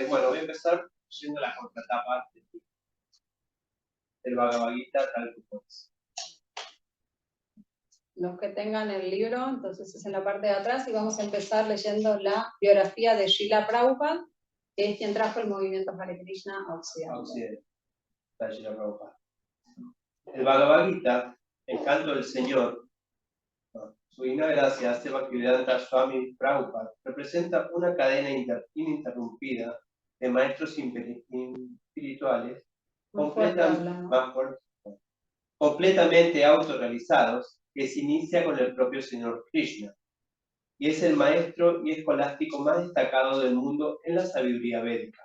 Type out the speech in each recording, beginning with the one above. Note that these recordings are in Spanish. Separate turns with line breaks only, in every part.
Bueno, voy a empezar yendo a la contratapa del Bhagavad Gita tal como es.
Los que tengan el libro, entonces es en la parte de atrás y vamos a empezar leyendo la biografía de Srila Prabhupada, que es quien trajo el movimiento Hare Krishna a Occidente.
Srila Prabhupada. El Bhagavad Gita, el canto del Señor, su divina gracia, Bhaktivedanta Swami Prabhupada, representa una cadena ininterrumpida de maestros espirituales completamente autorrealizados, que se inicia con el propio Señor Krishna, y es el maestro y escolástico más destacado del mundo en la sabiduría védica.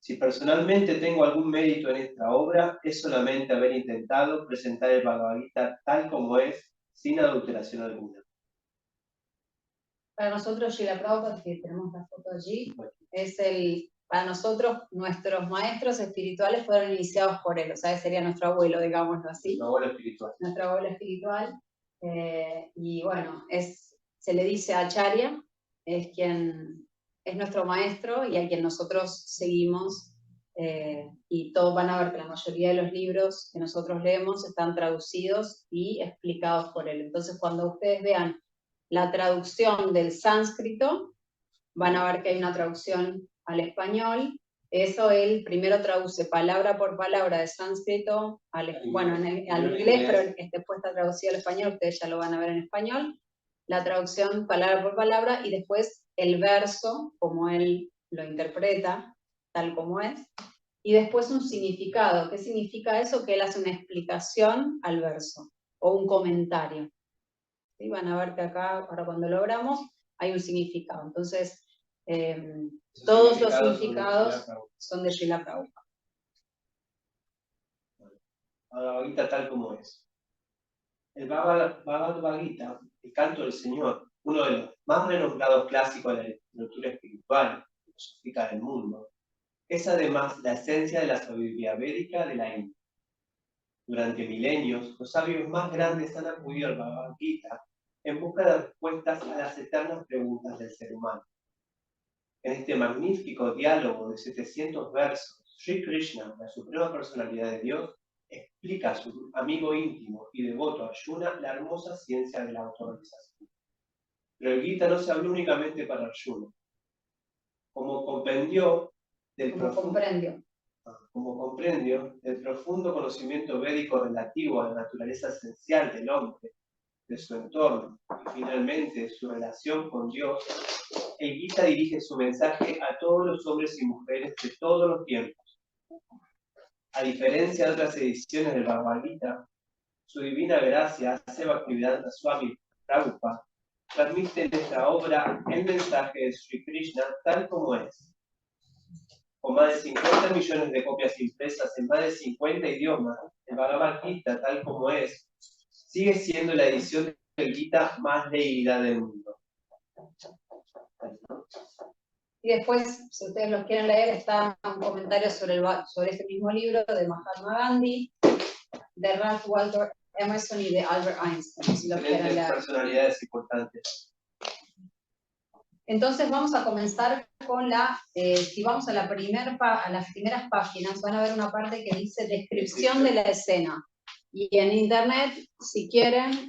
Si personalmente tengo algún mérito en esta obra, es solamente haber intentado presentar el Bhagavad Gita tal como es, sin adulteración alguna.
Para nosotros, Srila Prabhupada, que tenemos la foto allí, para nosotros, nuestros maestros espirituales fueron iniciados por él, o sea, sería nuestro abuelo, digámoslo así.
Nuestro abuelo espiritual.
Nuestro abuelo espiritual. Y bueno, se le dice a Acharya, es quien es nuestro maestro y a quien nosotros seguimos. Y todos van a ver que la mayoría de los libros que nosotros leemos están traducidos y explicados por él. Entonces, cuando ustedes vean la traducción del sánscrito, van a ver que hay una traducción al español. Eso él primero traduce palabra por palabra de sánscrito al inglés, pero después está traducido al español, ustedes ya lo van a ver en español. La traducción palabra por palabra y después el verso, como él lo interpreta, tal como es. Y después un significado. ¿Qué significa eso? Que él hace una explicación al verso o un comentario. ¿Sí? Van a ver que acá, ahora cuando lo abramos, hay un significado. Entonces, todos los significados son de Srila Prabhupada.
Bhagavad Gita tal como es. El Bhagavad Gita, el canto del Señor, uno de los más renombrados clásicos de la literatura espiritual y filosófica del mundo, es además la esencia de la sabiduría védica de la India. Durante milenios, los sabios más grandes han acudido al Bhagavad Gita en busca de respuestas a las eternas preguntas del ser humano. En este magnífico diálogo de 700 versos, Sri Krishna, la suprema personalidad de Dios, explica a su amigo íntimo y devoto Arjuna la hermosa ciencia de la autorrealización. Pero el Gita no se habló únicamente para Arjuna. Como comprendió del profundo conocimiento védico relativo a la naturaleza esencial del hombre, de su entorno y finalmente su relación con Dios, el Gita dirige su mensaje a todos los hombres y mujeres de todos los tiempos. A diferencia de otras ediciones del Bhagavad Gita, su divina gracia, Bhaktivedanta Swami Prabhupada, transmite en esta obra el mensaje de Sri Krishna tal como es. Con más de 50 millones de copias impresas en más de 50 idiomas, el Bhagavad Gita tal como es, sigue siendo la edición del Gita más leída del mundo.
Y después, si ustedes los quieren leer, está un comentario sobre este mismo libro de Mahatma Gandhi, de Ralph Waldo Emerson y de Albert Einstein, si los quieren leer.
Personalidades importantes.
Entonces vamos a comenzar con si vamos a las primeras páginas, van a ver una parte que dice descripción de la escena. Y en internet, si quieren,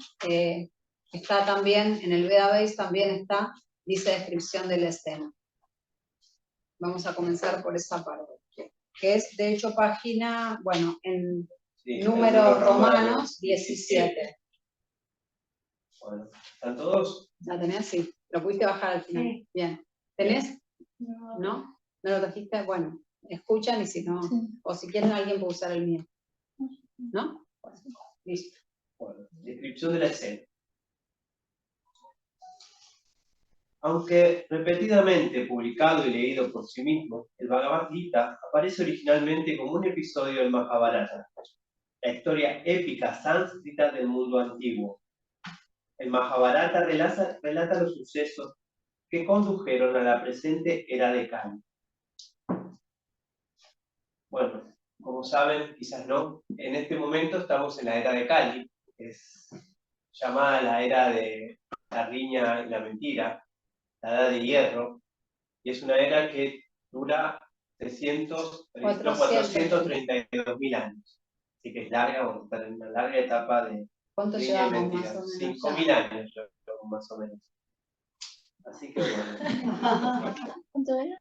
está también, en el Vedabase también está, dice descripción de la escena. Vamos a comenzar por esa parte, que es de hecho página, en números romanos 17.
Bueno, ¿están todos?
¿La tenés? Sí. ¿Lo pudiste bajar al final? Sí. Bien. ¿Tenés? No. ¿No? ¿No lo trajiste? Bueno, escuchan y si no, o si quieren alguien puede usar el mío. ¿No? Bueno, listo.
Bueno, descripción de la escena. Aunque repetidamente publicado y leído por sí mismo, el Bhagavad Gita aparece originalmente como un episodio del Mahabharata, la historia épica sánscrita del mundo antiguo. El Mahabharata relata los sucesos que condujeron a la presente era de Kali. Bueno, como saben, quizás no, en este momento estamos en la era de Kali, que es llamada la era de la riña y la mentira, la edad de hierro, Y es una era que dura 432.000 años. Así que es larga, vamos a estar en una larga etapa de
¿Cuánto
línea de
llevamos más o
investigación.
menos?
5.000 años, yo creo, más o menos. Así que bueno.
¿Cuánto era?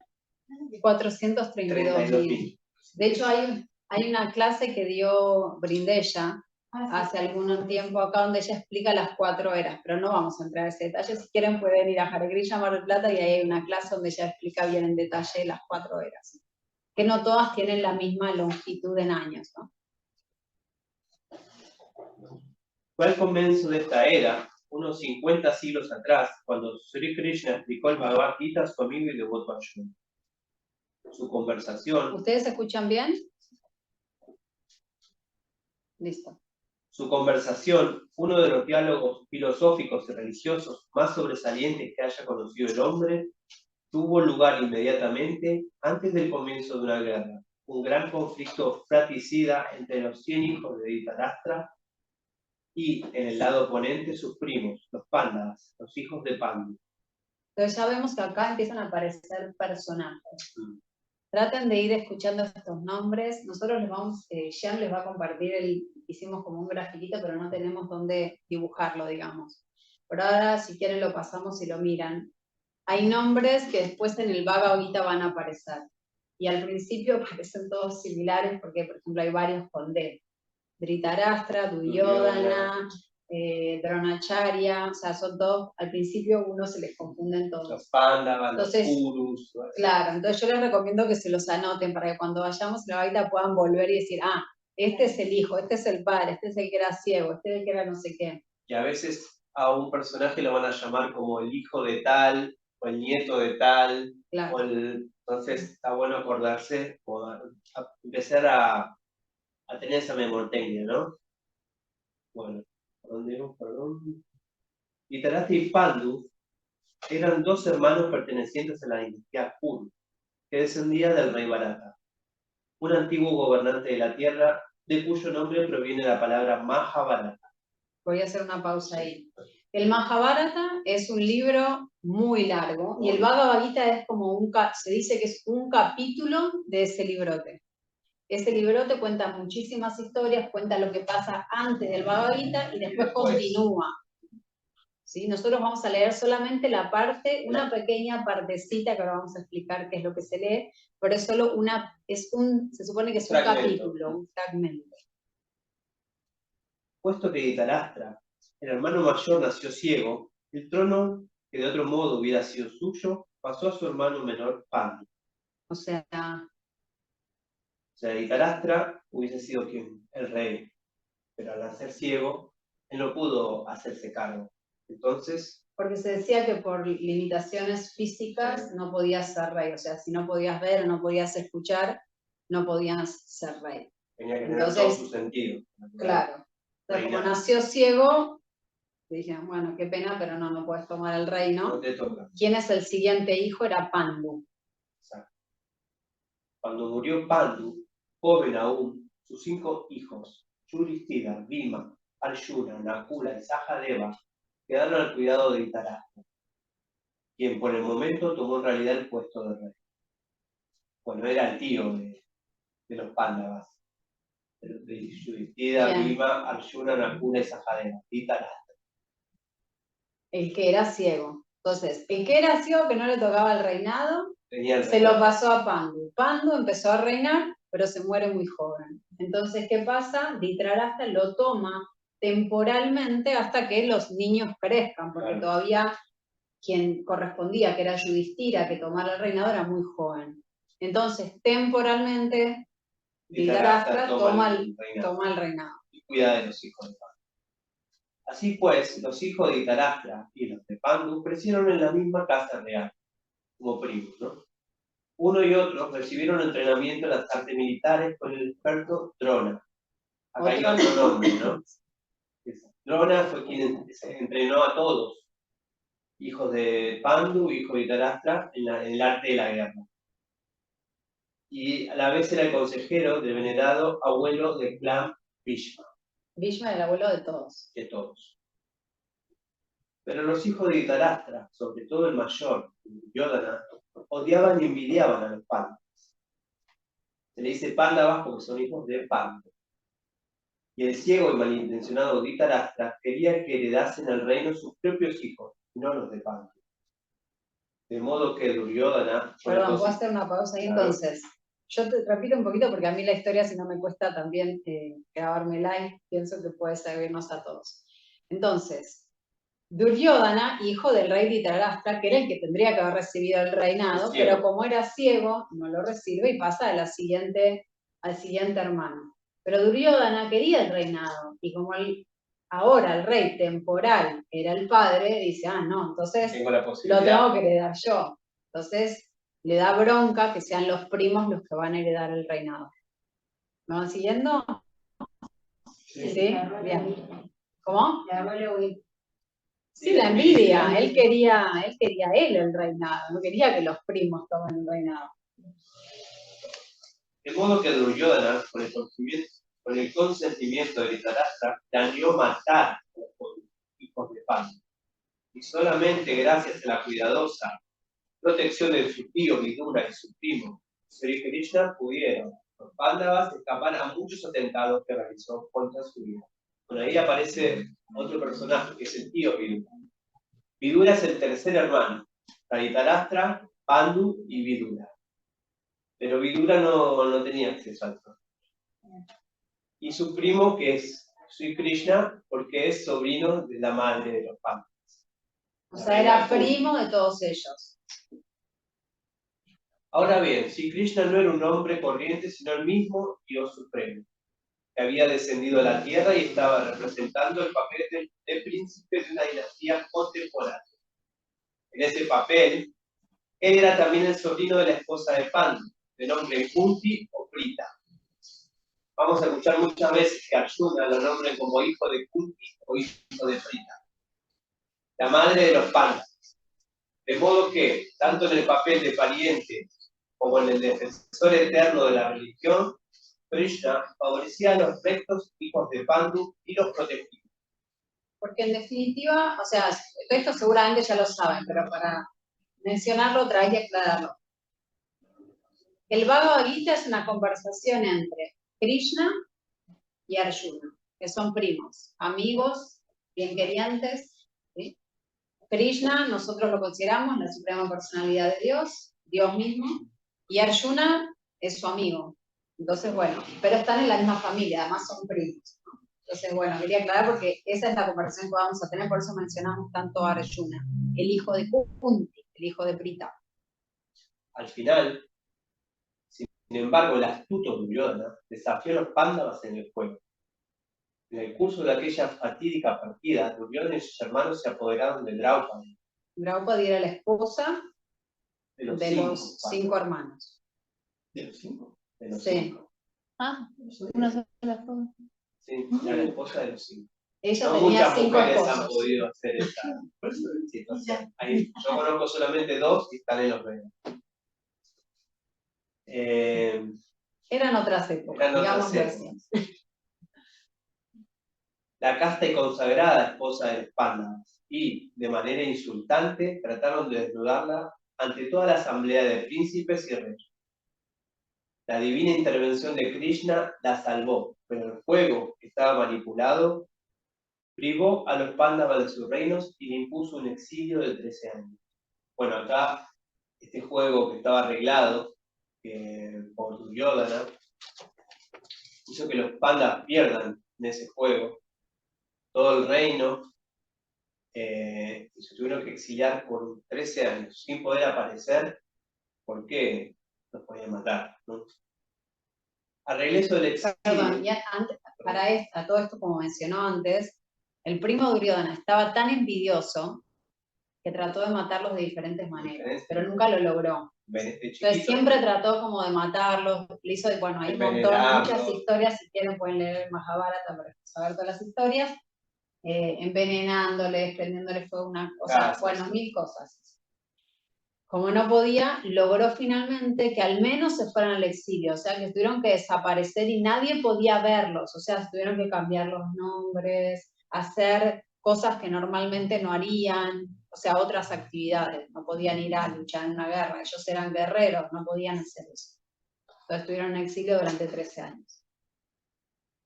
432.000. De hecho, hay una clase que dio Brindella hace algún tiempo acá donde ella explica las 4 eras, pero no vamos a entrar en ese detalle. Si quieren pueden ir a Hare Krishna, Mar del Plata, y ahí hay una clase donde ella explica bien en detalle las 4 eras. Que no todas tienen la misma longitud en años, ¿no?
Fue al comienzo de esta era, unos 50 siglos atrás, cuando Sri Krishna explicó el Bhagavad Gita a su amigo y devoto Arjuna. Su conversación.
¿Ustedes escuchan bien? Listo.
Su conversación, uno de los diálogos filosóficos y religiosos más sobresalientes que haya conocido el hombre, tuvo lugar inmediatamente antes del comienzo de una guerra, un gran conflicto fratricida entre los 100 hijos de Dhritarashtra y, en el lado oponente, sus primos, los Pándavas, los hijos de Pandu.
Entonces ya vemos que acá empiezan a aparecer personajes. Traten de ir escuchando estos nombres. Nosotros les vamos, Jean les va a compartir, hicimos como un grafiquito, pero no tenemos dónde dibujarlo, digamos. Por ahora, si quieren, lo pasamos y lo miran. Hay nombres que después en el Bhagavad Gita van a aparecer. Y al principio parecen todos similares porque, por ejemplo, hay varios con D. Dhritarashtra, Duryodhana, Dronacharya, o sea, son todos, al principio uno se les confunden todos.
Los Pándavas,
Entonces,
los Kurus.
Claro, entonces yo les recomiendo que se los anoten para que cuando vayamos a la Bhagavad puedan volver y decir, ah, este es el hijo, este es el padre, este es el que era ciego, este es el que era no sé qué.
Y a veces a un personaje lo van a llamar como el hijo de tal, o el nieto de tal,
Claro.
Entonces está bueno acordarse, o empezar a tener esa memotecnia, ¿no? Bueno, ¿por dónde vamos? Perdón. Dhritarashtra y Pandu eran 2 hermanos pertenecientes a la dinastía Kuru, que descendía del rey Bharata, un antiguo gobernante de la tierra, de cuyo nombre proviene la palabra Mahabharata.
Voy a hacer una pausa ahí. El Mahabharata es un libro muy largo y el Bhagavad Gita es como se dice que es un capítulo de ese librote. Ese librote cuenta muchísimas historias, cuenta lo que pasa antes del Bhagavad Gita y después continúa. ¿Sí? Nosotros vamos a leer solamente la parte, una pequeña partecita que ahora vamos a explicar qué es lo que se lee, pero es solo se supone que es un capítulo, un fragmento.
Puesto que Dhritarashtra, el hermano mayor, nació ciego, el trono, que de otro modo hubiera sido suyo, pasó a su hermano menor Pandu.
O sea,
Dhritarashtra hubiese sido el rey, pero al nacer ciego, él no pudo hacerse cargo. Entonces,
porque se decía que por limitaciones físicas no podías ser rey, o sea, si no podías ver o no podías escuchar, no podías ser rey.
Tenía que tener todo su sentido.
Claro. Entonces, como nació ciego, dijeron, bueno, qué pena, pero no puedes tomar el reino.
No te toca.
¿Quién es el siguiente hijo? Era Pandu.
Exacto. Cuando murió Pandu, joven aún, sus 5 hijos, Yudhishthira, Bhima, Arjuna, Nakula y Sahadeva, quedaron al cuidado de Dhritarashtra, quien por el momento tomó en realidad el puesto de rey. Bueno, era el tío de los Pándavas, de Yudhishthira, Bhima, Arjuna, Nakula y Sahadeva, Dhritarashtra.
El que era ciego. Entonces, el que era ciego, que no le tocaba el reinado, se lo pasó a Pandu. Pandu empezó a reinar, pero se muere muy joven. Entonces, ¿qué pasa? Dhritarashtra lo toma temporalmente hasta que los niños crezcan, porque todavía quien correspondía, que era Yudhishthira, que tomara el reinado, era muy joven. Entonces, temporalmente, Dhritarashtra toma el reinado.
Y cuida de los hijos de Pandu. Así pues, los hijos de Dhritarashtra y los de Pandu crecieron en la misma casa real, como primos, ¿no? Uno y otro recibieron entrenamiento en las artes militares con el experto Drona. Acá hay otro nombre, ¿no? Drona fue quien entrenó a todos, hijos de Pandu, hijos de Dhritarashtra, en el arte de la guerra. Y a la vez era el consejero del venerado abuelo del clan Bhishma.
Bhishma era el abuelo de todos.
De todos. Pero los hijos de Dhritarashtra, sobre todo el mayor, Duryodhana, odiaban y envidiaban a los Pándavas. Se le dice Pándavas porque son hijos de Pandu. Y el ciego y malintencionado Dhritarashtra quería que heredasen el reino sus propios hijos, y no los de Pandu. De modo que Duryodhana...
Perdón, ¿puedo hacer una pausa ahí?
Claro.
Entonces, yo te repito un poquito porque a mí la historia, si no me cuesta también grabármela y pienso que puede servirnos a todos. Entonces, Duryodhana, hijo del rey Dhritarashtra, que era el que tendría que haber recibido el reinado, pero como era ciego, no lo recibe y pasa al siguiente hermano. Pero Duryodhana quería el reinado, y como ahora el rey temporal era el padre, dice, no, entonces lo tengo que heredar yo. Entonces le da bronca que sean los primos los que van a heredar el reinado. ¿Me van siguiendo?
Sí.
¿Sí? Bien. ¿Cómo? Sí, la envidia. Él quería él el reinado, no quería que los primos tomen el reinado.
De modo que Duryodhana, con el consentimiento de Dhritarashtra, planeó matar a los hijos de Pandu. Y solamente gracias a la cuidadosa protección de su tío Vidura y su primo Sri Krishna pudieron los Pándavas escapar a muchos atentados que realizó contra su vida. Bueno, ahí aparece otro personaje que es el tío Vidura. Vidura es el tercer hermano, Dhritarashtra, Pandu y Vidura. Pero Vidura no tenía acceso al trono. Y su primo, que es Sri Krishna, porque es sobrino de la madre de los Pandavas.
O sea, era primo de todos ellos.
Ahora bien, Sri Krishna no era un hombre corriente, sino el mismo Dios Supremo, que había descendido a la tierra y estaba representando el papel de príncipe de una dinastía contemporánea. En ese papel, él era también el sobrino de la esposa de Pandu, de nombre Kunti o Prita. Vamos a escuchar muchas veces que Arjuna lo nombren como hijo de Kunti o hijo de Prita, la madre de los Pandavas. De modo que, tanto en el papel de pariente como en el defensor eterno de la religión, Krishna favorecía a los rectos hijos de Pandu y los protegía.
Porque en definitiva, o sea, esto seguramente ya lo saben, pero para mencionarlo otra vez y aclararlo. El Bhagavad Gita es una conversación entre Krishna y Arjuna, que son primos, amigos, bien querientes. ¿Sí? Krishna, nosotros lo consideramos la suprema personalidad de Dios, Dios mismo, y Arjuna es su amigo. Entonces, bueno, pero están en la misma familia, además son primos. Entonces, bueno, quería aclarar porque esa es la conversación que vamos a tener, por eso mencionamos tanto a Arjuna, el hijo de Kunti, el hijo de Prita.
Al final, sin embargo, el astuto Duryodhana desafió a los Pándavas en el juego. En el curso de aquella fatídica partida, Duryodhana y sus hermanos se apoderaron de Draupadi.
Draupadi era la esposa de los cinco hermanos.
¿De los cinco? De los
Sí.
cinco.
Una sola forma.
Sí, era la esposa de los cinco.
Ella
No
tenía
muchas
5
mujeres han
esposos.
podido hacer esta situación. Yo conozco solamente 2 y están en los Vedas.
Eran otras épocas, digamos así.
La casta y consagrada esposa de los Pándavas y, de manera insultante, trataron de desnudarla ante toda la asamblea de príncipes y reyes. La divina intervención de Krishna la salvó, pero el fuego que estaba manipulado privó a los Pándavas de sus reinos y le impuso un exilio de 13 años. Bueno, acá este juego que estaba arreglado por Duryodhana hizo que los Pandavas pierdan en ese juego todo el reino y se tuvieron que exiliar por 13 años sin poder aparecer porque los podían matar, ¿no? Al regreso del exilio...
Perdón, y antes, para todo esto, como mencionó antes, el primo Duryodhana estaba tan envidioso que trató de matarlos de diferentes maneras, pero nunca lo logró. Entonces siempre trató como de matarlos, le hizo, bueno, hay un montón, muchas historias, si quieren pueden leer el Mahabharata para saber todas las historias, envenenándoles, prendiéndoles fuego una cosa, bueno, 1000 cosas. Como no podía, logró finalmente que al menos se fueran al exilio, o sea que tuvieron que desaparecer y nadie podía verlos, o sea, tuvieron que cambiar los nombres, hacer cosas que normalmente no harían, o sea, otras actividades, no podían ir a luchar en una guerra, ellos eran guerreros, no podían hacer eso. Entonces estuvieron en exilio durante 13 años.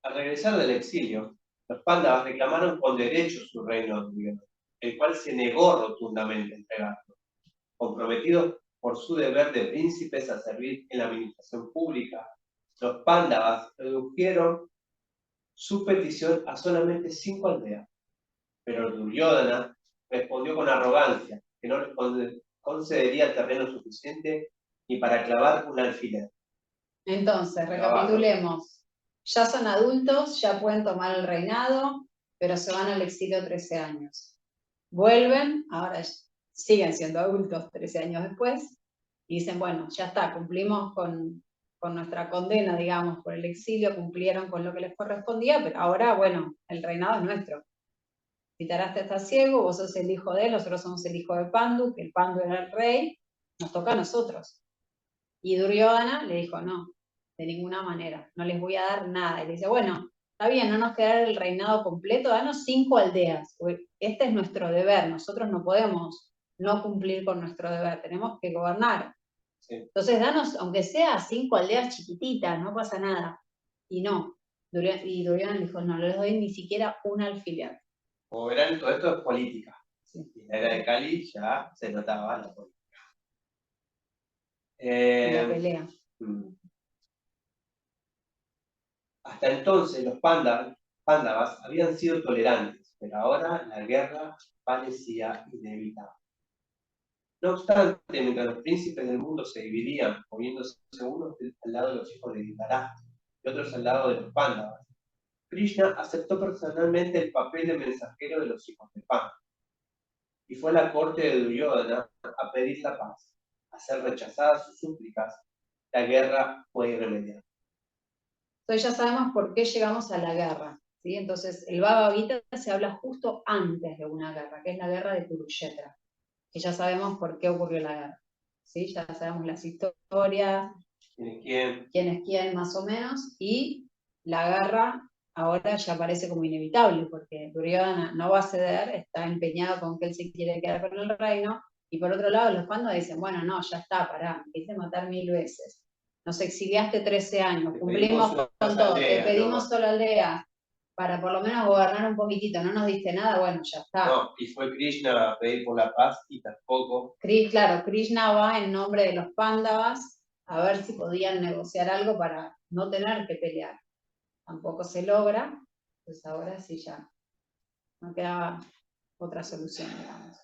Al regresar del exilio, los Pándavas reclamaron con derecho su reino a Duryodhana, el cual se negó rotundamente a entregarlo. Comprometidos por su deber de príncipes a servir en la administración pública, los Pándavas redujeron su petición a solamente 5 aldeas. Pero Duryodhana respondió con arrogancia que no les concedería terreno suficiente ni para clavar un alfiler.
Entonces, recapitulemos. Ya son adultos, ya pueden tomar el reinado, pero se van al exilio 13 años. Vuelven, ahora siguen siendo adultos 13 años después, y dicen, bueno, ya está, cumplimos con nuestra condena, digamos, por el exilio, cumplieron con lo que les correspondía, pero ahora, bueno, el reinado es nuestro. Dhritarashtra está ciego, vos sos el hijo de él, nosotros somos el hijo de Pandu, que el Pandu era el rey, nos toca a nosotros. Y Duryodhana le dijo, no, de ninguna manera, no les voy a dar nada. Y le dice, bueno, está bien, no nos queda el reinado completo, danos 5 aldeas. Este es nuestro deber, nosotros no podemos no cumplir con nuestro deber, tenemos que gobernar. Sí. Entonces danos, aunque sea 5 aldeas chiquititas, no pasa nada. Y no, y Duryodhana dijo, no les doy ni siquiera un alfiler.
Como verán, todo esto es política. Sí. En la era de Kali ya se notaba la política.
La pelea.
Hasta entonces los Pándavas habían sido tolerantes, pero ahora la guerra parecía inevitable. No obstante, mientras los príncipes del mundo se dividían, poniéndose unos al lado de los hijos de Dhritarashtra y otros al lado de los Pándavas, Krishna aceptó personalmente el papel de mensajero de los hijos de Pandu y fue a la corte de Duryodhana a pedir la paz. A ser rechazadas sus súplicas, la guerra fue irremediable.
Entonces ya sabemos por qué llegamos a la guerra, ¿sí? Entonces el Bhagavad Gita se habla justo antes de una guerra, que es la guerra de Kurukshetra, que ya sabemos por qué ocurrió la guerra, ¿sí? Ya sabemos las historias, quién es quién más o menos, y la guerra ahora ya parece como inevitable, porque Duryodhana no va a ceder, está empeñado con que él se quiere quedar con el reino, y por otro lado los Pandavas dicen, bueno, no, ya está, pará, me quise matar 1000 veces. Nos exiliaste 13 años, cumplimos con todo, te pedimos solo aldea para por lo menos gobernar un poquitito, no nos diste nada, bueno, ya está.
No, y fue Krishna a pedir por la paz y tampoco.
Claro, Krishna va en nombre de los Pándavas a ver si podían negociar algo para no tener que pelear. Tampoco se logra, pues ahora sí ya no quedaba otra solución, digamos.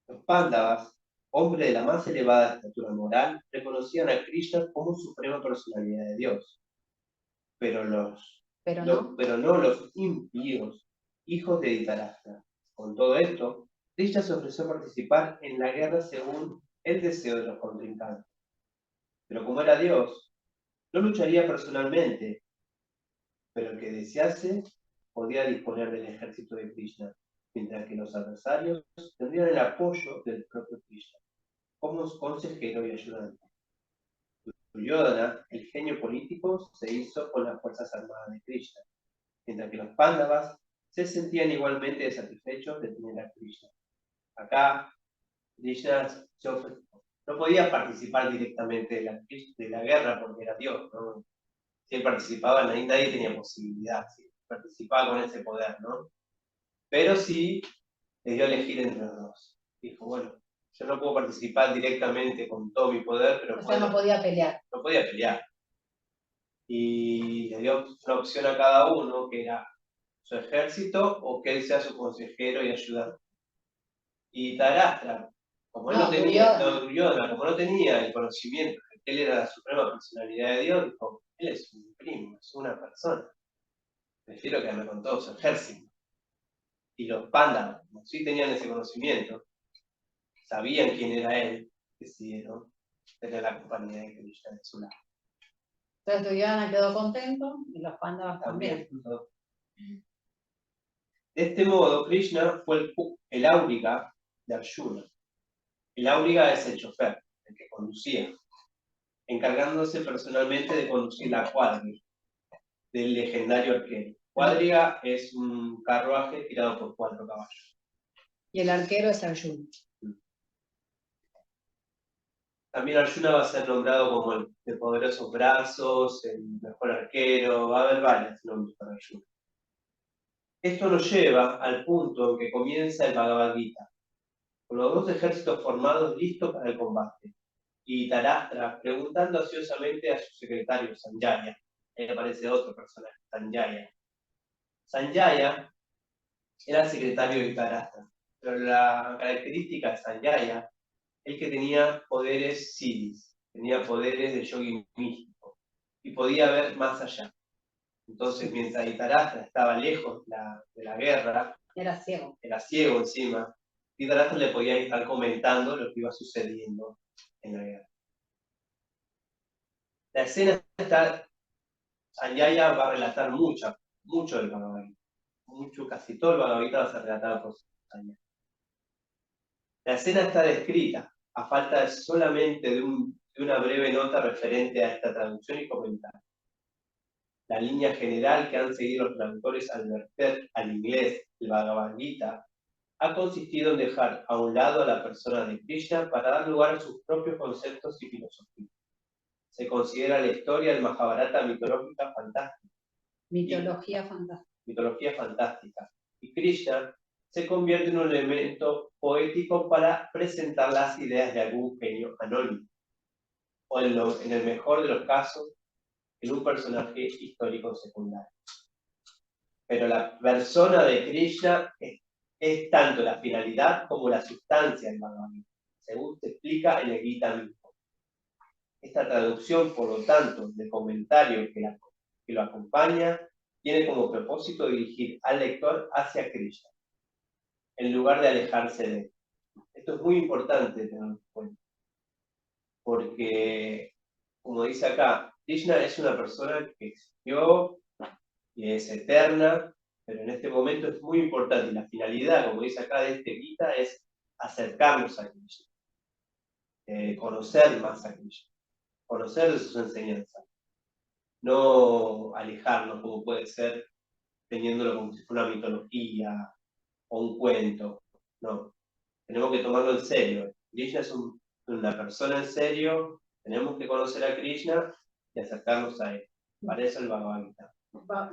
Los Pándavas, hombres de la más elevada estatura moral, reconocían a Krishna como suprema personalidad de Dios. Pero no los impíos, hijos de Dhritarashtra. Con todo esto, Krishna se ofreció a participar en la guerra según el deseo de los contrincantes. Pero como era Dios, no lucharía personalmente, pero el que desease podía disponer del ejército de Krishna, mientras que los adversarios tendrían el apoyo del propio Krishna, como consejero y ayudante. Duryodhana, el genio político, se hizo con las fuerzas armadas de Krishna, mientras que los Pándavas se sentían igualmente satisfechos de tener a Krishna. Acá, Krishna no podía participar directamente de la guerra porque era Dios, ¿no? Si él participaba, nadie tenía posibilidad, si participaba con ese poder, ¿no? Pero sí le dio a elegir entre los dos. Dijo, bueno, yo no puedo participar directamente con todo mi poder, pero
no podía pelear.
No podía pelear. Y le dio una opción a cada uno, que era su ejército o que él sea su consejero y ayudante. Y Dhritarashtra, como no tenía el conocimiento de que él era la suprema personalidad de Dios, dijo, él es un primo, es una persona. Prefiero quedarme con todo su ejército. Y los Pándavas, como sí tenían ese conocimiento, sabían quién era él, decidieron tener la compañía de Krishna de su lado.
Entonces Duryodhana quedó contento y los Pándavas también.
De este modo, Krishna fue el áuriga de Arjuna. El áuriga es el chofer, el que conducía, encargándose personalmente de conducir la cuadra del legendario arquero. Cuadriga es un carruaje tirado por 4 caballos.
Y el arquero es Arjuna.
También Arjuna va a ser nombrado como el de poderosos brazos, el mejor arquero, va a haber varios nombres para Arjuna. Esto nos lleva al punto en que comienza el Bhagavad Gita, con los dos ejércitos formados listos para el combate, y Dhritarashtra preguntando ansiosamente a su secretario Sanjaya. Ahí aparece otro personaje, Sanjaya. Sanjaya era el secretario de Dhritarashtra, pero la característica de Sanjaya es que tenía poderes siddhis, tenía poderes de yogi místico, y podía ver más allá. Entonces, mientras Dhritarashtra estaba lejos de la guerra,
Era
ciego encima, Dhritarashtra le podía estar comentando lo que iba sucediendo en la guerra. La escena está, Sanjaya va a relatar mucho del Bhagavad Gita, casi todo el Bhagavad Gita va a ser relatado por Sanjaya. La escena está descrita, a falta solamente de una breve nota referente a esta traducción y comentario. La línea general que han seguido los traductores al verter al inglés el Bhagavad Gita ha consistido en dejar a un lado a la persona de Krishna para dar lugar a sus propios conceptos y filosofía. Se considera la historia del Mahabharata mitológica fantástica. Mitología fantástica. Y Krishna se convierte en un elemento poético para presentar las ideas de algún genio anónimo. O en el mejor de los casos, en un personaje histórico secundario. Pero la persona de Krishna es tanto la finalidad como la sustancia del Bhagavad Gita, según se explica en el Gita mismo. Esta traducción, por lo tanto, del comentario que lo acompaña, tiene como propósito dirigir al lector hacia Krishna, en lugar de alejarse de él. Esto es muy importante tener en cuenta, porque, como dice acá, Krishna es una persona que existió y es eterna, pero en este momento es muy importante, y la finalidad, como dice acá de este Gita, es acercarnos a Krishna, conocer más a Krishna, conocer de sus enseñanzas, no alejarnos como puede ser teniéndolo como si fuera una mitología o un cuento. No, tenemos que tomarlo en serio. Krishna es una persona en serio, tenemos que conocer a Krishna y acercarnos a él. Para eso el Bhagavad Gita.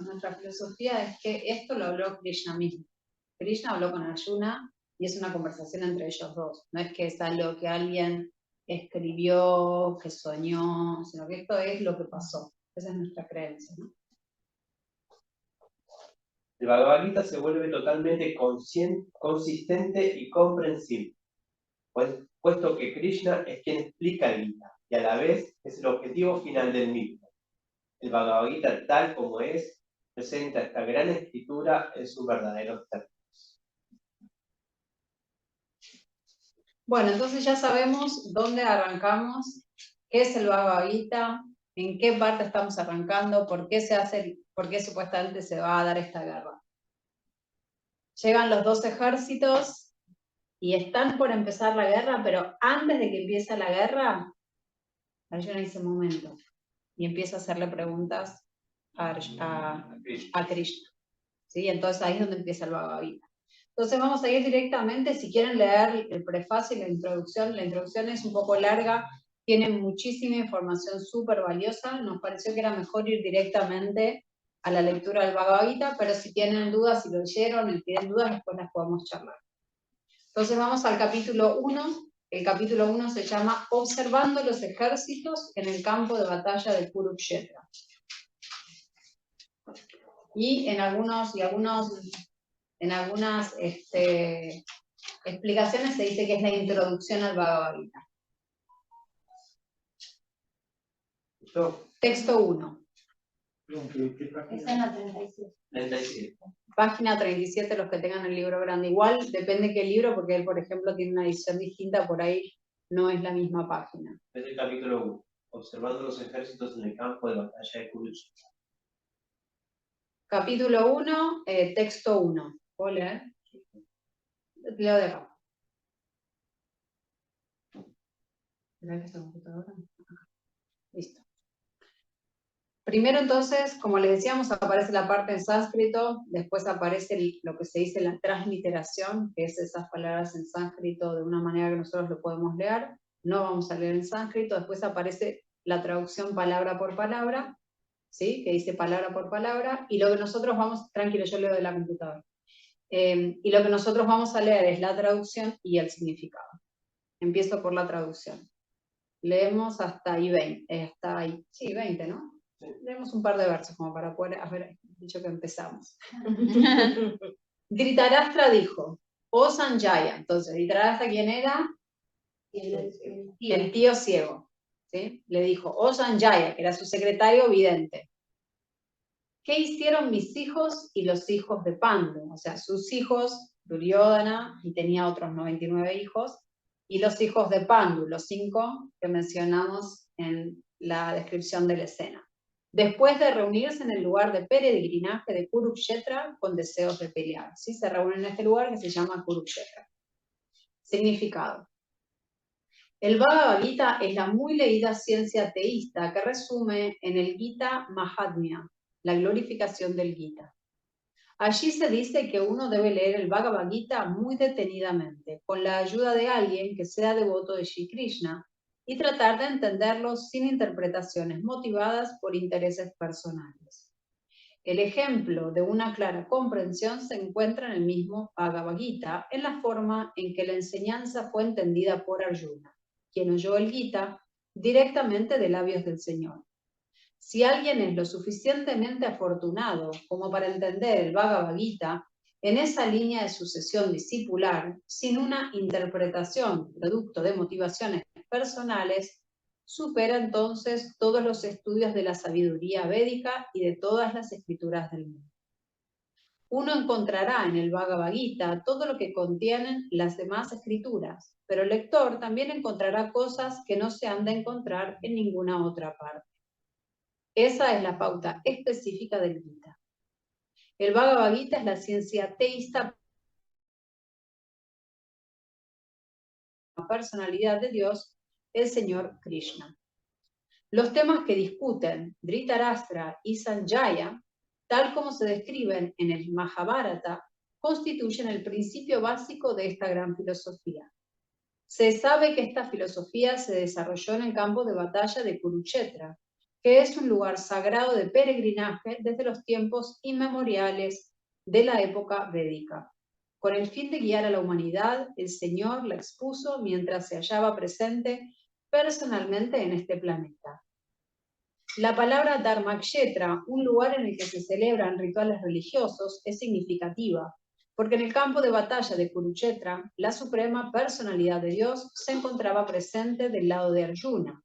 Nuestra filosofía es que esto lo habló Krishna mismo. Krishna habló con Arjuna y es una conversación entre ellos dos. No es que es algo que alguien escribió, que soñó, sino que esto es lo que pasó. Esa es nuestra creencia, ¿no?
El Bhagavad Gita se vuelve totalmente consistente y comprensible, puesto que Krishna es quien explica el Gita y a la vez es el objetivo final del mismo. El Bhagavad Gita, tal como es, presenta esta gran escritura en sus verdaderos términos.
Bueno, entonces ya sabemos dónde arrancamos, qué es el Bhagavad Gita, en qué parte estamos arrancando, por qué supuestamente se va a dar esta guerra. Llegan los dos ejércitos y están por empezar la guerra, pero antes de que empiece la guerra, Arjuna dice un momento y empieza a hacerle preguntas a Krishna. ¿Sí? Entonces ahí es donde empieza el Bhagavad Gita. Entonces vamos a ir directamente, si quieren leer el prefacio y la introducción es un poco larga, tiene muchísima información súper valiosa, nos pareció que era mejor ir directamente a la lectura del Bhagavad Gita, pero si tienen dudas, si lo leyeron y tienen dudas, después las podemos charlar. Entonces vamos al capítulo 1, el capítulo 1 se llama Observando los ejércitos en el campo de batalla de Kurukshetra. Y en algunas explicaciones se dice que es la introducción al Bhagavad Gita.
¿Listo?
Texto 1.
Está en la 37.
37.
Página 37, los que tengan el libro grande. Igual depende qué libro, porque él, por ejemplo, tiene una edición distinta, por ahí no es la misma página.
Es el capítulo 1. Observando los ejércitos en el campo de batalla de Kurukshetra.
Capítulo 1, texto 1. ¿Puedo leer? Leo de acá. ¿Verdad que esta computadora? Listo. primero entonces, como les decíamos, aparece la parte en sánscrito, después aparece lo que se dice la transliteración, que es esas palabras en sánscrito de una manera que nosotros lo podemos leer, no vamos a leer en sánscrito, después aparece la traducción palabra por palabra, ¿sí? Que dice palabra por palabra, y lo que nosotros vamos, tranquilo, yo leo de la computadora, y lo que nosotros vamos a leer es la traducción y el significado. Empiezo por la traducción. Leemos hasta ahí 20, hasta ahí, sí, 20, ¿no? Sí. Leemos un par de versos como para poder haber dicho que empezamos. Dhritarashtra dijo, oh Sanjaya, entonces, ¿Dhritarashtra quién era? El tío ciego, ¿sí? Le dijo, oh Sanjaya, que era su secretario vidente. ¿Qué hicieron mis hijos y los hijos de Pandu? O sea, sus hijos, Duryodhana, y tenía otros 99 hijos, y los hijos de Pandu, los 5 que mencionamos en la descripción de la escena. Después de reunirse en el lugar de peregrinaje de Kurukshetra con deseos de pelear. ¿Sí? Se reúnen en este lugar que se llama Kurukshetra. Significado. El Bhagavad Gita es la muy leída ciencia teísta que resume en el Gita Mahatmya, la glorificación del Gita. Allí se dice que uno debe leer el Bhagavad Gita muy detenidamente, con la ayuda de alguien que sea devoto de Shri Krishna, y tratar de entenderlo sin interpretaciones motivadas por intereses personales. El ejemplo de una clara comprensión se encuentra en el mismo Bhagavad Gita, en la forma en que la enseñanza fue entendida por Arjuna, quien oyó el Gita directamente de labios del Señor. Si alguien es lo suficientemente afortunado como para entender el Bhagavad Gita en esa línea de sucesión discipular, sin una interpretación producto de motivaciones personales, supera entonces todos los estudios de la sabiduría védica y de todas las escrituras del mundo. Uno encontrará en el Bhagavad Gita todo lo que contienen las demás escrituras, pero el lector también encontrará cosas que no se han de encontrar en ninguna otra parte. Esa es la pauta específica del Gita. El Bhagavad Gita es la ciencia teísta, la personalidad de Dios, el Señor Krishna. Los temas que discuten Dhritarashtra y Sanjaya, tal como se describen en el Mahabharata, constituyen el principio básico de esta gran filosofía. Se sabe que esta filosofía se desarrolló en el campo de batalla de Kurukshetra, que es un lugar sagrado de peregrinaje desde los tiempos inmemoriales de la época védica. Con el fin de guiar a la humanidad, el Señor la expuso mientras se hallaba presente personalmente en este planeta. La palabra Dharmakshetra, un lugar en el que se celebran rituales religiosos, es significativa, porque en el campo de batalla de Kurukshetra, la suprema personalidad de Dios se encontraba presente del lado de Arjuna.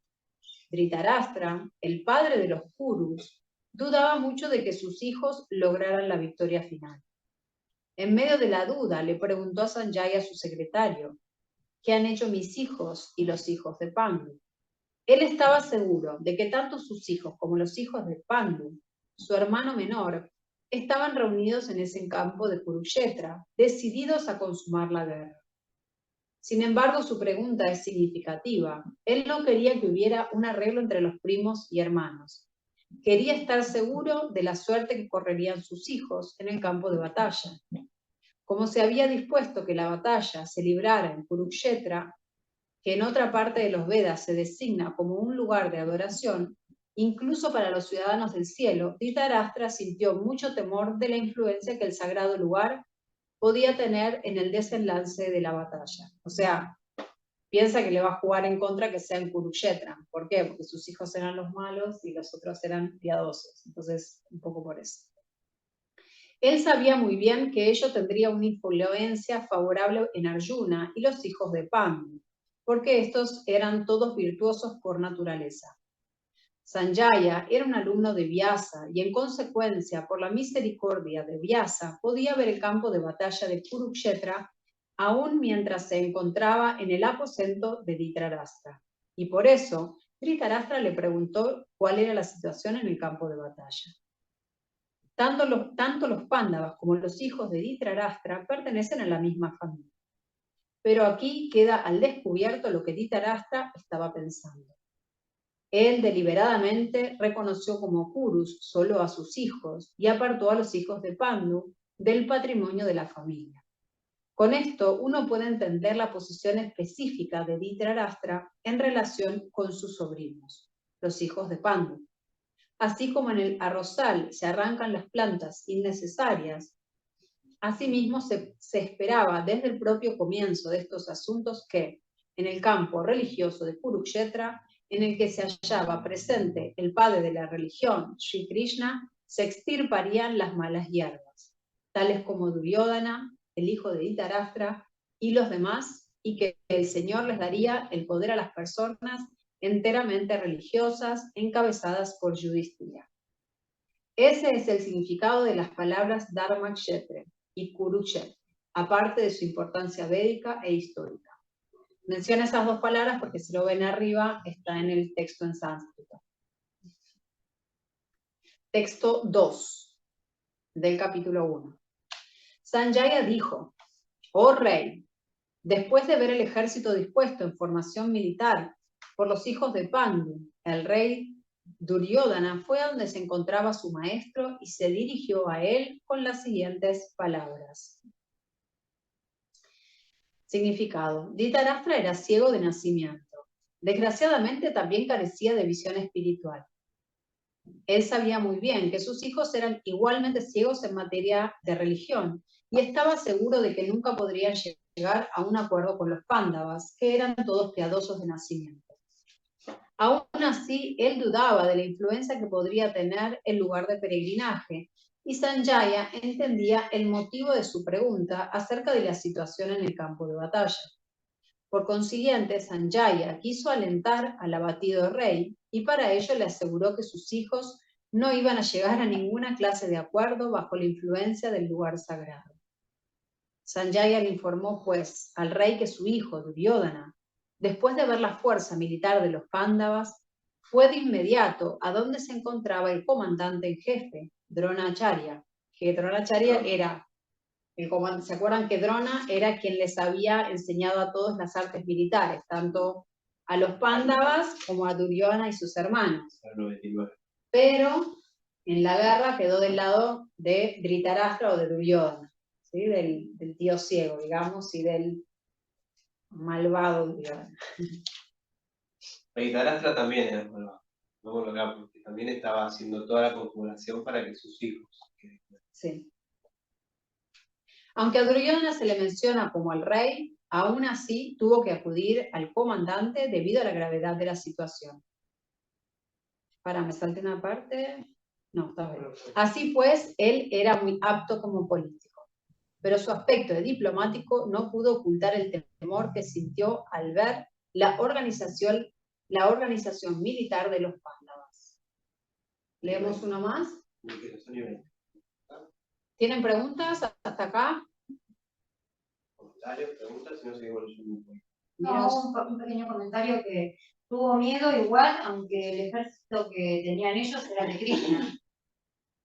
Dhritarashtra, el padre de los Kurus, dudaba mucho de que sus hijos lograran la victoria final. En medio de la duda, le preguntó a Sanjaya, su secretario, ¿qué han hecho mis hijos y los hijos de Pandu? Él estaba seguro de que tanto sus hijos como los hijos de Pandu, su hermano menor, estaban reunidos en ese campo de Kurukshetra, decididos a consumar la guerra. Sin embargo, su pregunta es significativa. Él no quería que hubiera un arreglo entre los primos y hermanos. Quería estar seguro de la suerte que correrían sus hijos en el campo de batalla. Como se había dispuesto que la batalla se librara en Kurukshetra, que en otra parte de los Vedas se designa como un lugar de adoración, incluso para los ciudadanos del cielo, Dhritarashtra sintió mucho temor de la influencia que el sagrado lugar podía tener en el desenlace de la batalla. O sea, piensa que le va a jugar en contra que sea en Kurukshetra. ¿Por qué? Porque sus hijos eran los malos y los otros eran piadosos. Entonces, un poco por eso. Él sabía muy bien que ello tendría una influencia favorable en Arjuna y los hijos de Pandu, porque estos eran todos virtuosos por naturaleza. Sanjaya era un alumno de Vyasa y en consecuencia, por la misericordia de Vyasa, podía ver el campo de batalla de Kurukshetra aún mientras se encontraba en el aposento de Dhritarashtra. Y por eso, Dhritarashtra le preguntó cuál era la situación en el campo de batalla. Tanto los Pándavas como los hijos de Dhritarashtra pertenecen a la misma familia. Pero aquí queda al descubierto lo que Dhritarashtra estaba pensando. Él deliberadamente reconoció como Kurus solo a sus hijos y apartó a los hijos de Pandu del patrimonio de la familia. Con esto uno puede entender la posición específica de Dhritarashtra en relación con sus sobrinos, los hijos de Pandu. Así como en el arrozal se arrancan las plantas innecesarias, asimismo se esperaba desde el propio comienzo de estos asuntos que, en el campo religioso de Kurukshetra, en el que se hallaba presente el padre de la religión, Sri Krishna, se extirparían las malas hierbas, tales como Duryodhana, el hijo de Dhritarashtra, y los demás, y que el Señor les daría el poder a las personas enteramente religiosas, encabezadas por Yudhishthira. Ese es el significado de las palabras Dharmakshetra y Kurukshetra, aparte de su importancia védica e histórica. Menciona esas dos palabras porque si lo ven arriba está en el texto en sánscrito. Texto 2 del capítulo 1. Sanjaya dijo: oh rey, después de ver el ejército dispuesto en formación militar por los hijos de Pandu, el rey Duryodhana fue a donde se encontraba su maestro y se dirigió a él con las siguientes palabras. Significado. Dhritarashtra era ciego de nacimiento. Desgraciadamente también carecía de visión espiritual. Él sabía muy bien que sus hijos eran igualmente ciegos en materia de religión y estaba seguro de que nunca podrían llegar a un acuerdo con los Pándavas, que eran todos piadosos de nacimiento. Aún así, él dudaba de la influencia que podría tener el lugar de peregrinaje, y Sanjaya entendía el motivo de su pregunta acerca de la situación en el campo de batalla. Por consiguiente, Sanjaya quiso alentar al abatido rey, y para ello le aseguró que sus hijos no iban a llegar a ninguna clase de acuerdo bajo la influencia del lugar sagrado. Sanjaya le informó, pues, al rey que su hijo, Duryodhana, después de ver la fuerza militar de los Pándavas, fue de inmediato a donde se encontraba el comandante en jefe, Dronacharya, que Dronacharya era el comandante. ¿Se acuerdan que Drona era quien les había enseñado a todos las artes militares, tanto a los Pándavas como a Duryodhana y sus hermanos? Pero en la guerra quedó del lado de Dhritarashtra o de Duryodhana, ¿sí? del tío ciego, digamos, y del malvado Duryodhana.
Dhritarashtra también era malvado, no acá, porque también estaba haciendo toda la configuración para que sus hijos queden.
Sí. Aunque a Duryodhana se le menciona como el rey, aún así tuvo que acudir al comandante debido a la gravedad de la situación. Me salté una parte. No, está bien. Así pues, él era muy apto como político, pero su aspecto de diplomático no pudo ocultar el temor que sintió al ver la organización militar de los Pándavas. ¿Leemos uno más? ¿Tienen preguntas hasta acá?
¿Comentarios, preguntas? Si no, seguimos leyendo.
No, un pequeño comentario que tuvo miedo igual, aunque el ejército que tenían ellos era de Krishna.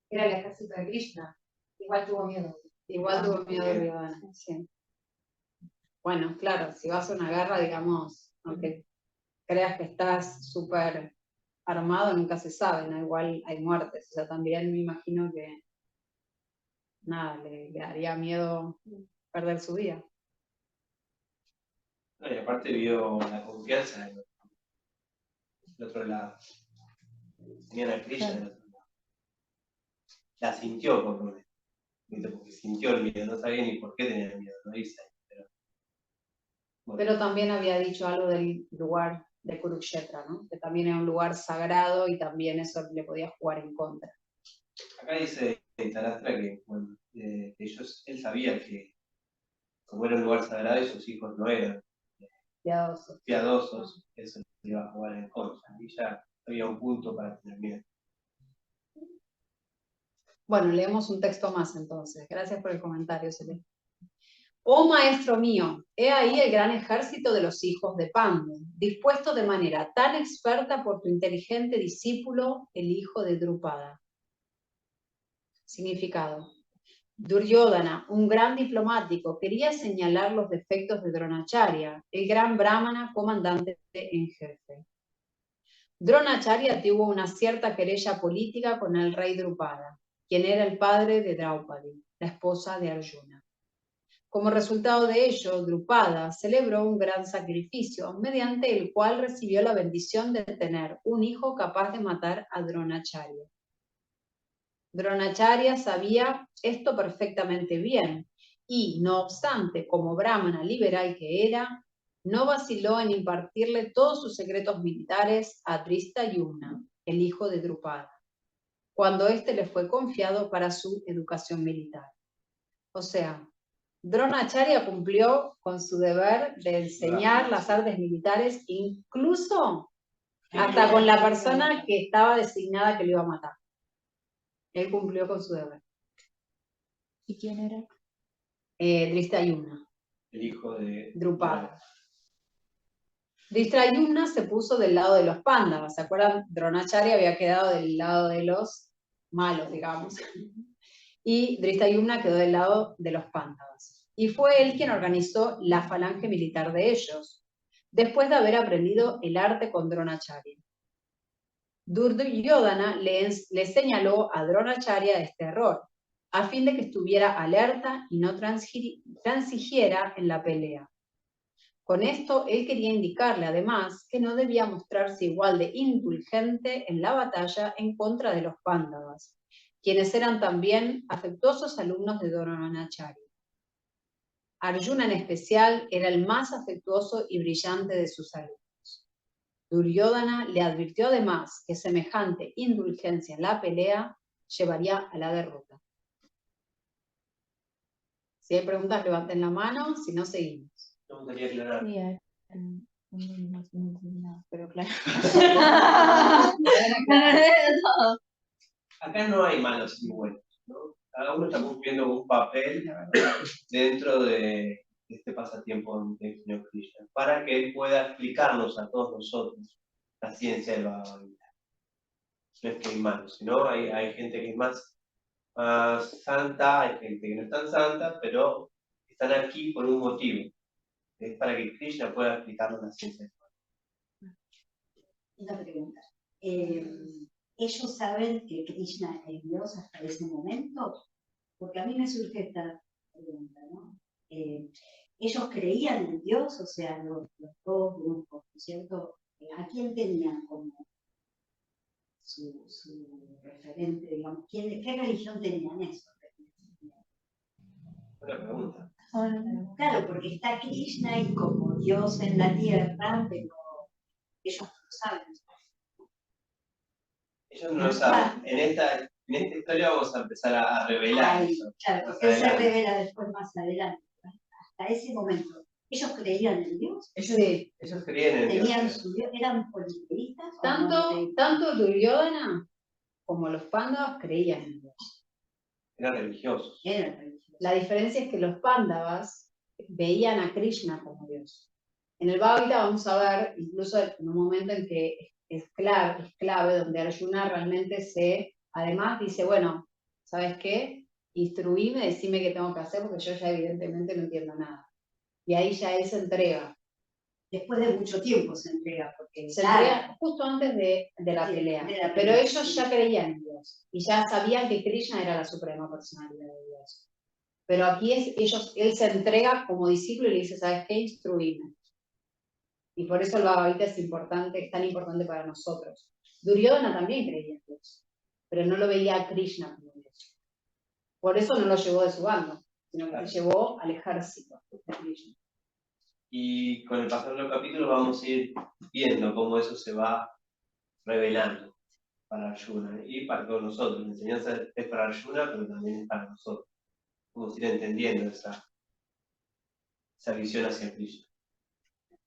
Era el ejército de Krishna. Igual tuvo miedo.
Igual tuvo miedo de Duryodhana, sí. Bueno, claro, si vas a una guerra, digamos, aunque creas que estás súper armado, nunca se sabe, ¿no? Igual hay muertes. O sea, también me imagino que nada, le daría miedo perder su vida.
No, y aparte vio la confianza del otro lado. Tenían a Krishna del otro lado. La sintió por lo menos. Porque sintió el miedo, no sabía ni por qué tenía miedo, no dice.
Pero también había dicho algo del lugar de Kurukshetra, ¿no? Que también era un lugar sagrado y también eso le podía jugar en contra.
Acá dice Dhritarashtra que, bueno, él sabía que como era un lugar sagrado y sus hijos no eran piadosos, eso le iba a jugar en contra. Y ya había un punto para tener miedo.
Bueno, leemos un texto más entonces. Gracias por el comentario, Celeste. Oh maestro mío, he ahí el gran ejército de los hijos de Pandu, dispuesto de manera tan experta por tu inteligente discípulo, el hijo de Drupada. Significado. Duryodhana, un gran diplomático, quería señalar los defectos de Dronacharya, el gran brahmana comandante en jefe. Dronacharya tuvo una cierta querella política con el rey Drupada, quien era el padre de Draupadi, la esposa de Arjuna. Como resultado de ello, Drupada celebró un gran sacrificio, mediante el cual recibió la bendición de tener un hijo capaz de matar a Dronacharya. Dronacharya sabía esto perfectamente bien, y, no obstante, como brahmana liberal que era, no vaciló en impartirle todos sus secretos militares a Drishtadyumna, el hijo de Drupada, cuando éste le fue confiado para su educación militar. O sea, Dronacharya cumplió con su deber de enseñar las artes militares, incluso hasta con la persona que estaba designada que lo iba a matar. Él cumplió con su deber.
¿Y quién era?
Drishtadyumna,
El hijo de
Drupada. Drishtadyumna se puso del lado de los Pándavas. ¿Se acuerdan? Dronacharya había quedado del lado de los malos, digamos. Y Drishtadyumna quedó del lado de los Pándavas. Y fue él quien organizó la falange militar de ellos, después de haber aprendido el arte con Dronacharya. Duryodhana le señaló a Dronacharya este error, a fin de que estuviera alerta y no transigiera en la pelea. Con esto, él quería indicarle además que no debía mostrarse igual de indulgente en la batalla en contra de los Pándavas, quienes eran también afectuosos alumnos de Dronacharya. Arjuna en especial era el más afectuoso y brillante de sus alumnos. Duryodhana le advirtió además que semejante indulgencia en la pelea llevaría a la derrota. Si hay preguntas, levanten la mano, si no, seguimos.
Me gustaría aclarar.
No, pero claro.
Acá no hay malos y buenos, ¿no? Cada uno está cumpliendo un papel dentro de este pasatiempo del señor Krishna, para que él pueda explicarnos a todos nosotros la ciencia del Bhagavad Gita. No es que hay malos, sino hay gente que es más santa, hay gente que no es tan santa, pero están aquí por un motivo. Es para que Krishna pueda explicarnos la ciencia del Bhagavad Gita.
Una pregunta. ¿Ellos saben que Krishna es Dios hasta ese momento? Porque a mí me surge esta pregunta, ¿no? Ellos creían en Dios, o sea, los dos grupos, ¿no es cierto? ¿A quién tenían como su referente, digamos? ¿Qué religión tenían eso?
Buena pregunta.
Claro, porque está Krishna y como Dios en la tierra, pero ellos no lo saben.
Ellos no lo saben. En esta historia vamos a empezar a revelar eso.
Claro, porque él se revela después más adelante. Hasta ese momento, ¿ellos creían en Dios?
Ellos creían en Dios.
¿Tenían su Dios? ¿Eran politeístas?
Tanto Duryodhana como los Pándavas creían en Dios.
Eran religiosos.
Eran religiosos.
La diferencia es que los Pándavas veían a Krishna como Dios. En el Bhagavad Gita vamos a ver, incluso en un momento en que es clave, donde Arjuna realmente además dice, bueno, ¿sabes qué? Instruíme, decime qué tengo que hacer, porque yo ya evidentemente no entiendo nada. Y ahí ya él se entrega.
Después de mucho tiempo se entrega, porque
Se entrega justo antes de la pelea. Pero ellos ya creían en Dios, y ya sabían que Krishna era la suprema personalidad de Dios. Pero aquí él se entrega como discípulo y le dice, ¿sabes qué? Instruíme. Y por eso el Bhagavad Gita es tan importante para nosotros. Duryodhana también creía en Dios, pero no lo veía a Krishna como Dios. Por eso no lo llevó de su bando, sino que se llevó al ejército de Krishna.
Y con el pasar de los capítulos vamos a ir viendo cómo eso se va revelando para Arjuna y para todos nosotros. La enseñanza es para Arjuna, pero también es para nosotros. Vamos a ir entendiendo esa visión hacia Krishna.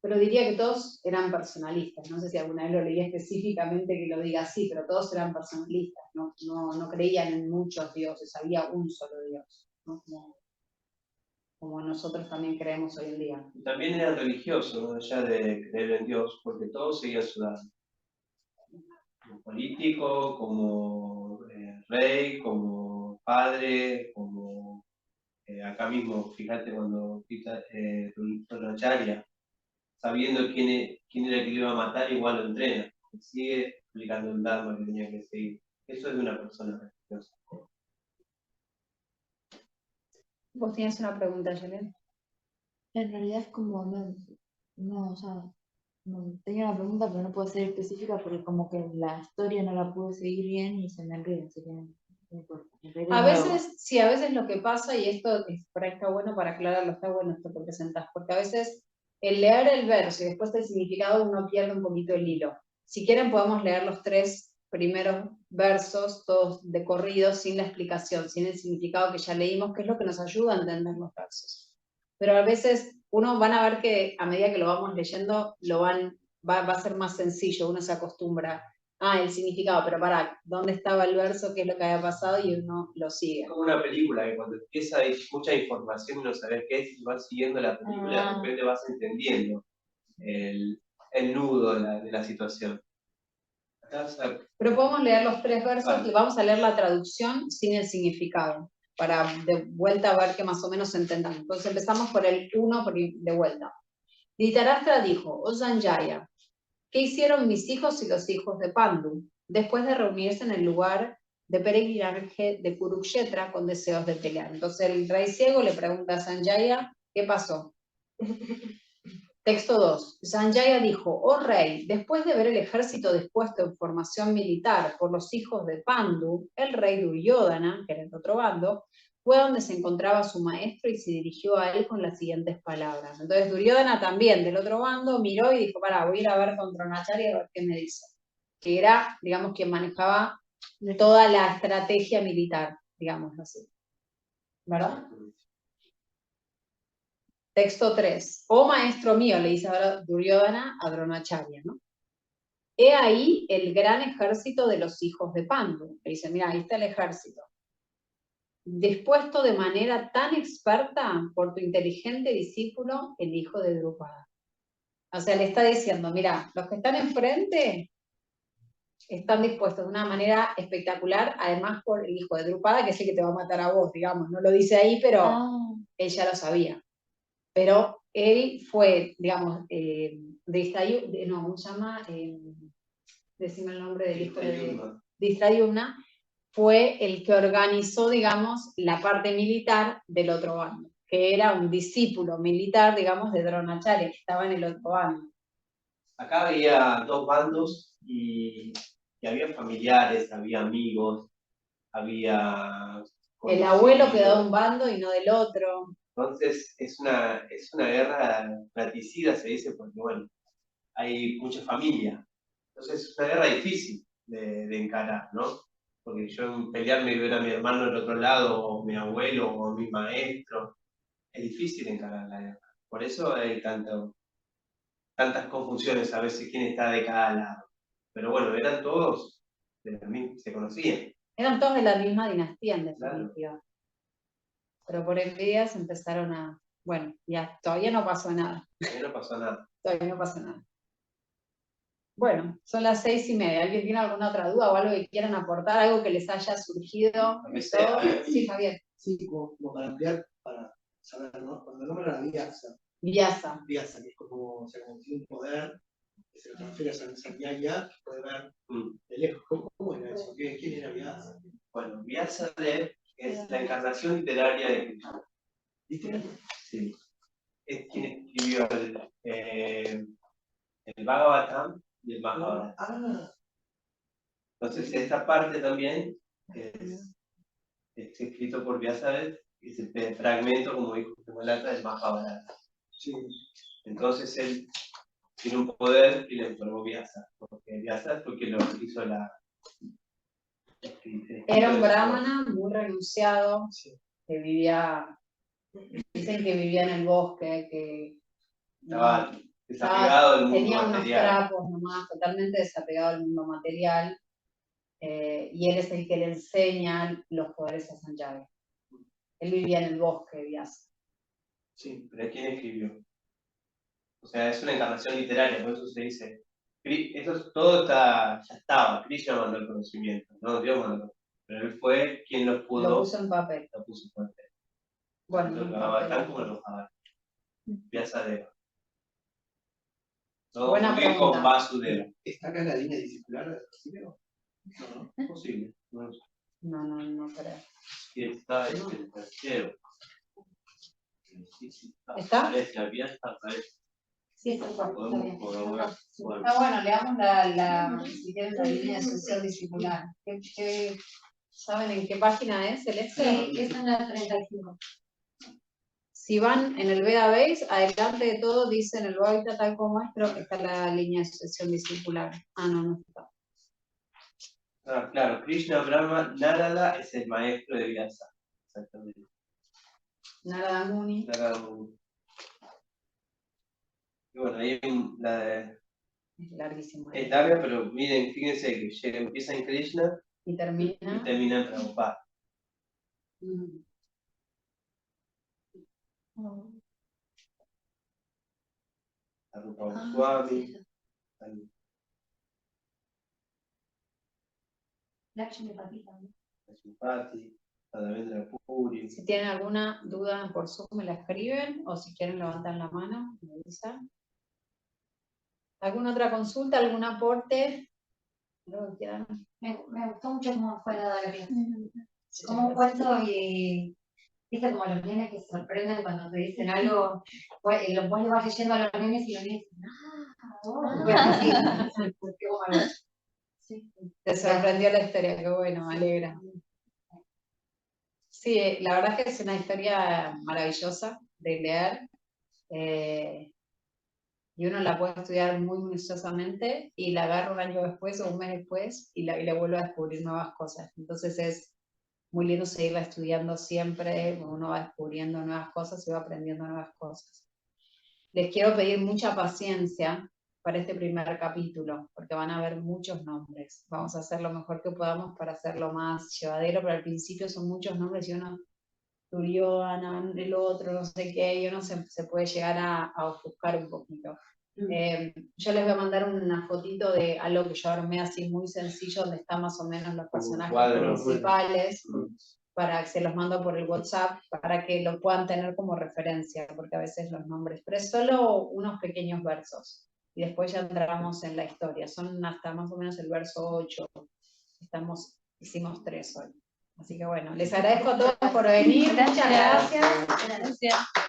Pero diría que todos eran personalistas. No sé si alguna vez lo leí específicamente que lo diga así, pero todos eran personalistas. No creían en muchos dioses, había un solo Dios, ¿no? Como nosotros también creemos hoy en día.
Y también eran religiosos, ¿no? Allá de creer en Dios, porque todos seguían su dharma. Como político, como rey, como padre, como acá mismo, fíjate cuando Dronacharya, sabiendo quién era el que le iba a matar, igual lo entrena. sigue explicando el Dharma que tenía que seguir. Eso es de una persona religiosa.
Vos tienes una pregunta, Yelena.
En realidad es como, no, o sea, no, tenía una pregunta, pero no puedo ser específica porque como que la historia no la puedo seguir bien y se me enreda, así que no importa.
A veces, sí, a veces lo que pasa, y esto por ahí está bueno para aclararlo, está bueno esto que presentás, porque a veces el leer el verso y después el significado uno pierde un poquito el hilo. Si quieren podemos leer los 3 primeros versos, todos de corrido, sin la explicación, sin el significado que ya leímos, que es lo que nos ayuda a entender los versos. Pero a veces uno van a ver que a medida que lo vamos leyendo, va a ser más sencillo, uno se acostumbra. El significado, pero pará, ¿dónde estaba el verso? ¿Qué es lo que había pasado? Y uno lo sigue.
Es como una película que cuando empieza hay mucha información y no sabes qué es, y vas siguiendo la película, de repente vas entendiendo el nudo de la situación.
Pero podemos leer los 3 versos
Vale.
y vamos a leer la traducción sin el significado, para de vuelta a ver que más o menos entendamos. Entonces empezamos por el 1 de vuelta. Dhritarashtra dijo, oh Sanjaya, ¿qué hicieron mis hijos y los hijos de Pandu después de reunirse en el lugar de peregrinaje de Kurukshetra con deseos de pelear? Entonces el rey ciego le pregunta a Sanjaya, ¿qué pasó? Texto 2. Sanjaya dijo, oh rey, después de ver el ejército dispuesto en formación militar por los hijos de Pandu, el rey Duryodhana, que era el otro bando, fue donde se encontraba su maestro y se dirigió a él con las siguientes palabras. Entonces Duryodhana también, del otro bando, miró y dijo, pará, voy a ir a ver con Dronacharya a ver qué me dice. Que era, digamos, quien manejaba toda la estrategia militar, digamos así. ¿Verdad? Texto 3. Oh maestro mío, le dice ahora Duryodhana a Dronacharya, ¿no? He ahí el gran ejército de los hijos de Pandu. Le dice, mira, ahí está el ejército. Dispuesto de manera tan experta por tu inteligente discípulo, el hijo de Drupada. O sea, le está diciendo, mira, los que están enfrente están dispuestos de una manera espectacular, además por el hijo de Drupada, que es el que te va a matar a vos, digamos. No lo dice ahí, pero él ya lo sabía. Pero él fue, digamos, ¿cómo se llama? Decime el nombre del hijo de Dhritarashtra, fue el que organizó, digamos, la parte militar del otro bando, que era un discípulo militar, digamos, de Dronacharya, que estaba en el otro bando.
Acá había 2 bandos y había familiares, había amigos, había...
El abuelo quedó de un bando y no del otro.
Entonces es una guerra fratricida, se dice, porque bueno, hay mucha familia. Entonces es una guerra difícil de encarar, ¿no? Porque yo en pelearme y ver a mi hermano del otro lado, o mi abuelo, o mi maestro, es difícil encarar la guerra. Por eso hay tantas confusiones a veces quién está de cada lado. Pero bueno, eran todos, se conocían.
Eran todos de la misma dinastía, en definitiva.
Claro.
Pero por envidias empezaron a... Bueno, ya, todavía no pasó nada.
Todavía no pasó nada.
Todavía no pasó nada. Bueno, son las 6:30. ¿Alguien tiene alguna otra duda o algo que quieran aportar? ¿Algo que les haya surgido? Sí, Javier.
Sí, como para ampliar, para saber, ¿no? Cuando nombran a Vyasa,
Vyasa.
Vyasa, que es como, o sea, como tiene un poder, que se lo transfiere a Sanjaya, que puede ver de lejos. ¿Cómo era eso? ¿Quién era Vyasa?
Bueno, Vyasadeva es la encarnación literaria de Krishna.
¿Viste?
Sí. Es quien escribió el Bhagavatam y el Mahabharata. Entonces, esta parte también es escrito por Vyasadeva, y es el fragmento, como dijo Kemalata, del Mahabharata.
Sí.
Entonces, él tiene un poder y le otorgó Vyasa, porque Vyasa fue quien lo hizo la...
Era un brahmana muy renunciado, que vivía, dicen que vivía en el bosque, que
estaba desapegado del mundo
tenía
material.
Unos trapos nomás, totalmente desapegado del mundo material, y él es el que le enseña los poderes a Sanjaya. Él vivía en el bosque, Vyasa.
Sí, pero ¿quién escribió? O sea, es una encarnación literaria, por eso se dice, todo ya estaba, Krishna mandó el conocimiento, no Dios mandó, pero él fue quien lo pudo.
Lo puso en papel.
Lo puso en papel.
Bueno,
tanto el Bhagavatam como el Mahabharata. Vyasadeva. No
Buena
confundir con
pregunta.
Vasudeva.
¿Está acá en la línea discipular de Rocío?
No, es posible. No lo sé.
No creo.
Sí, está en el tercero. Sí,
¿Está?
Parece, había esta, parece.
Sí, está bien.
Podemos colaborar. Bueno,
Bueno, leamos si quieren la línea de sucesión discipular. ¿Saben en qué página es, Celeste?
Sí, es en la 35.
Si van en el Veda Base, adelante de todo dicen el Bhavita tal como es, creo que está la línea de sucesión discipular. No está.
claro, Krishna Brahma Narada es el maestro de Vyasa. Exactamente.
Narada Muni.
Narada Muni. Y bueno, ahí
Es larguísimo.
es larga, pero miren, fíjense que empieza en Krishna
Y
y
termina.
termina en Prabhupada. A Rupa Goswami,
Lakshmi Patita, ¿no?
a Simpati, a Devendra Puri.
Si tienen alguna duda por Zoom me la escriben o si quieren levantar la mano, me avisan. ¿Alguna otra consulta, algún aporte? ¿Algo que quieran?
Me gustó mucho cómo fue dada la clase. Como un cuento y viste como los nenes que se sorprenden cuando te dicen algo, vos le vas leyendo a los nenes y los nenes dicen, bueno, así, qué bueno. Sí.
Te sorprendió la historia, qué bueno, me alegra. Sí, la verdad es que es una historia maravillosa de leer y uno la puede estudiar muy minuciosamente y la agarra un año después o un mes después y le vuelve a descubrir nuevas cosas. Entonces es muy lindo seguirla estudiando siempre, uno va descubriendo nuevas cosas y va aprendiendo nuevas cosas. Les quiero pedir mucha paciencia para este primer capítulo, porque van a haber muchos nombres. Vamos a hacer lo mejor que podamos para hacerlo más llevadero, pero al principio son muchos nombres y uno, Duryodhana, el otro, no sé qué, y uno se puede llegar a ofuscar un poquito. Yo les voy a mandar una fotito de algo que yo armé así muy sencillo, donde están más o menos los personajes principales, para que se los mando por el WhatsApp, para que lo puedan tener como referencia, porque a veces los nombres, pero es solo unos pequeños versos, y después ya entramos en la historia, son hasta más o menos el verso 8, hicimos 3 hoy. Así que bueno, les agradezco a todos por venir, muchas gracias.